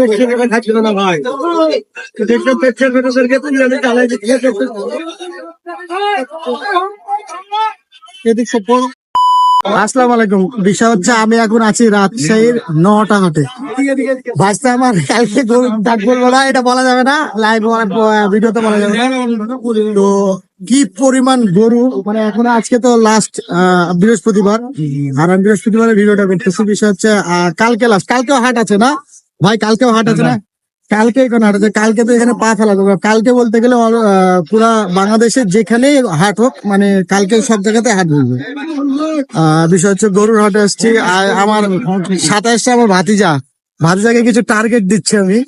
না ভাই, আসসালামু আলাইকুম। বিষয় হচ্ছে আমি এখন আছি রাজশাহীর নটা হাটে। ভাইসা আমার কালকে ডাক বলবো না, এটা বলা যাবে না, লাইভ ভিডিওতে বলা যাবে না। তো কি পরিমাণ গরু, মানে এখন আজকে তো লাস্ট বৃহস্পতিবার, আর আমি বৃহস্পতিবারের ভিডিওটা করতেছি। বিষয় হচ্ছে কালকে লাস্ট, কালকেও হাট আছে না ভাই? কালকেও হাট আছে না? কালকে এখানে হাট আছে। কালকে তো এখানে পা ফেলা যাবে। কালকে বলতে গেলে পুরা বাংলাদেশের যেখানে হাট হোক, মানে কালকে সব জায়গাতে হাট বলবে। বিষয় হচ্ছে গরুর হাটে আসছি। আমার 27টা আমার ভাতিজাকে কিছু টার্গেট দিচ্ছে আমি,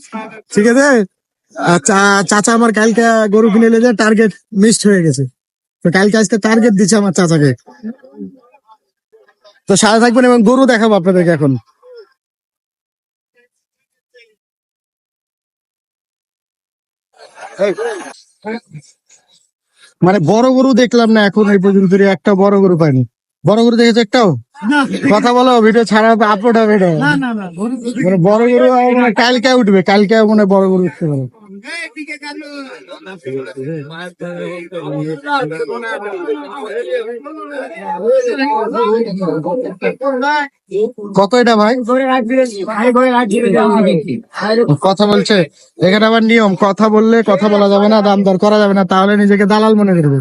ঠিক আছে? চাচা আমার কালকে গরু কিনে নিয়ে যায়, টার্গেট মিসড হয়ে গেছে। তো কালকে আজকে টার্গেট দিচ্ছে আমার চাচাকে। তো সাথে থাকবেন এবং গরু দেখাবো আপনাদেরকে এখন। মানে বড় গরু দেখলাম না এখন এই পর্যন্ত, একটা বড় গরু পাইনি। বড় গরু দেখেছো একটাও? কথা বলো, ভিডিও ছাড়া আপলোড হবে এটা। মানে বড় গরু মানে কালকে উঠবে, কালকে মানে বড় গরু উঠতে পারে। কত এটা ভাই? কথা বলছে এখানে আবার নিয়ম, কথা বললে কথা বলা যাবে না, দাম দর করা যাবে না, তাহলে নিজেকে দালাল মনে করবে।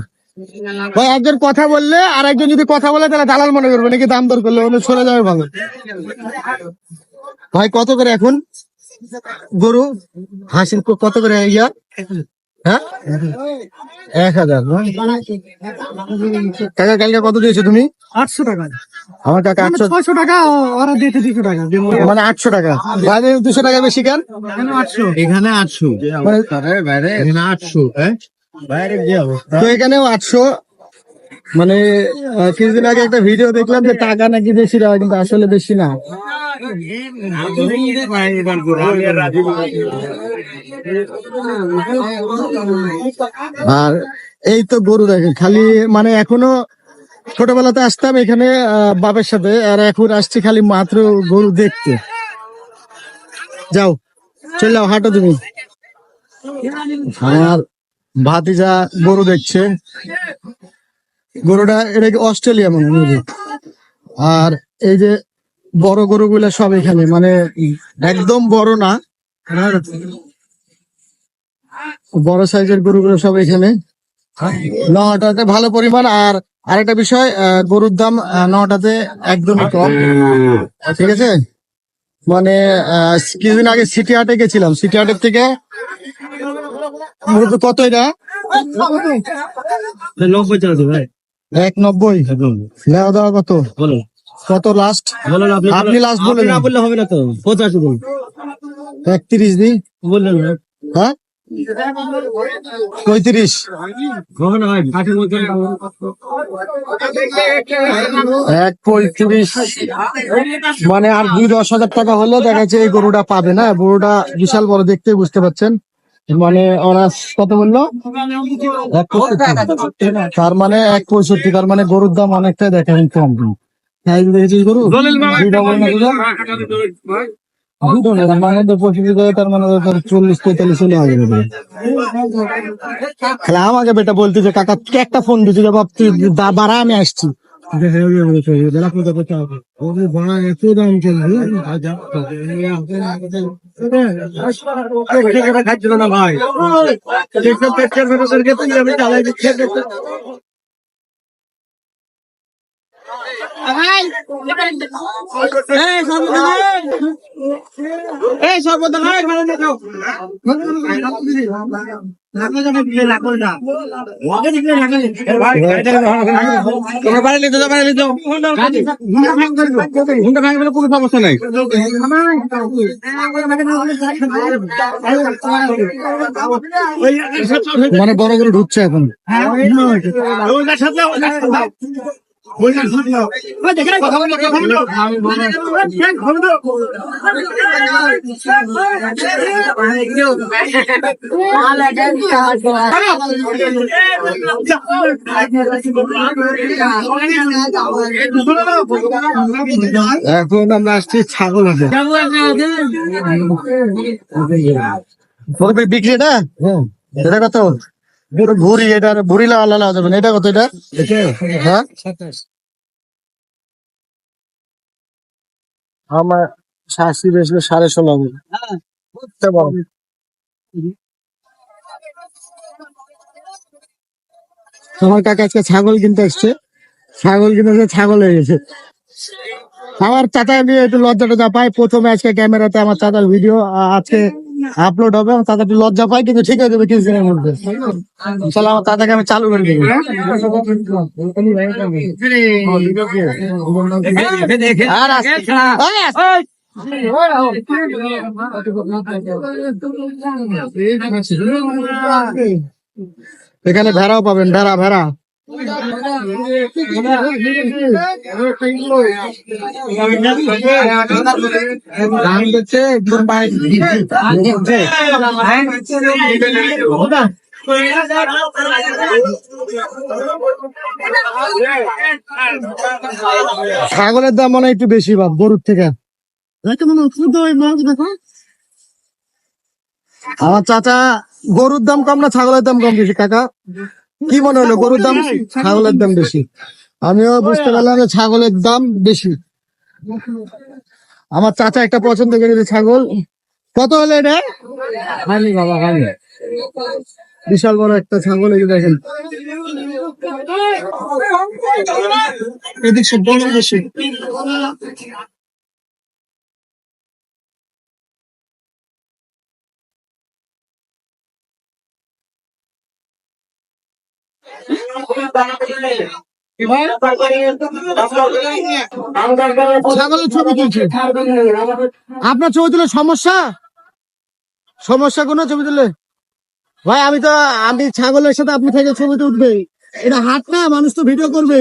ভাই একজন কথা বললে আর একজন যদি কথা বলে তাহলে দালাল মনে করবে নাকি, দাম দর করলে ওদের সরে যাবে ভালো। ভাই কত করে এখন গরু হাসির কত করে ইয়া? হ্যাঁ 1000। কাকা কালকে কত দিয়েছো তুমি? 800 টাকা। আমার কাকা 600 টাকা, ওরা দিয়েছে 200 টাকা, মানে 800 টাকা। বাইরে 200 টাকা বেশি কেন? এখানে 800 মানে বাইরে 800। হ্যাঁ বাইরে তো এখানেও 800। মানে কিছুদিন আগে একটা ভিডিও দেখলাম যে টাকা নাকি বেশি দেওয়া, কিন্তু আসলে বেশি না। আর এই তো গরু দেখেন খালি, মানে এখনো ছোটবেলাতে আসতাম এখানে বাপের সাথে, আর এখন আসছি খালি মাত্র গরু দেখতে। যাও চলে যাও হাঁটো তুমি। আমার ভাতিজা গরু দেখছে। গরুটা এটা কি অস্ট্রেলিয়া মনে হয়। আর এই যে বড় গরুগুলা সব এখানে, মানে একদম বড় না, বড় সাইজের গরুগুলো সব এখানে। নটাতে ভালো পরিমাণ। আর আরেকটা বিষয়, গরুর দাম নটাতে একদমই কম, ঠিক আছে? মানে কিছুদিন আগে সিটি হাটে গেছিলাম, সিটি হাটের থেকে কত এটা? 90 ভাই। 190 লেওয়া দেওয়া কত? বলো কত লাস্ট? আপনি লাস্ট বলে না বললে হবে না তো। 85 বল। 31 দিন বললেন। হ্যাঁ 35 হবে না ভাই। 135 মানে আর 2-10 হাজার টাকা হলো দেখা যাচ্ছে এই গরুটা পাবে না। গরুটা বিশাল বড় দেখতে, বুঝতে পারছেন? মানে ওরা কত বললো? 165। তার মানে 165, তার মানে গরুর দাম অনেকটাই দেখেন কম। দেখেছিস গরু মানে 25, তার মানে 40-45 হলে আগে আমাকে বেটা বলতে যে কাকা একটা ফোন দিচ্ছি, যে ভাবছি বাড়া আমি আসছি। খাচ্ছিল না ভাই, আমি চালাই দিচ্ছি। কোনো সমস্যা নাই। মানে বড় করে ঢুকছে এখন। এখন আমরা আসছি ছাগল হাটে। বিক্রি এটা এটা কত? ভুড়ি, এটা ভুড়ি লাগানো যাবে না, এটা কত? এটা হ্যাঁ আমার শাশি বেশি 16.5 হবে। তোমার কাকা আজকে ছাগল কিনতে আসছে, ছাগল কিনতে এসে ছাগল হয়ে গেছে। আমার চাচা নিয়ে একটু লজ্জাটা যা পাই, প্রথমে আজকে ক্যামেরাতে আমার চাচার ভিডিও আজকে আপলোড হবে, আমার চাচা একটু লজ্জা পাই, কিন্তু ঠিক হয়ে যাবে কিছুদিনের মধ্যে। চলো আমার চাচাকে আমি চালু করে দেবো। আর এখানে ভেড়াও পাবেন, ভেড়া ভেড়া। ছাগলের দাম মনে হয় একটু বেশি বা গরুর থেকে। আমার চাচা গরুর দাম কম না ছাগলের দাম কম বেশি? কাকা কি মনে হলো, গরুর দাম ছাগলের দাম বেশি? আমিও বুঝতে পারলাম যে ছাগলের দাম বেশি। আমার চাচা একটা পছন্দ করেছে ছাগল। কত হলো এটা? বিশাল বড় একটা ছাগল, এই যে দেখেন। এদিক সব বড় বেশি। ছাগলের ছবি তুলছে, আপনার ছবি তুলে সমস্যা? সমস্যা কোনো ছবি তুলে? ভাই আমি ছাগলের সাথে আপনি থেকে ছবি তো উঠবে, এটা হাট না, মানুষ তো ভিডিও করবে।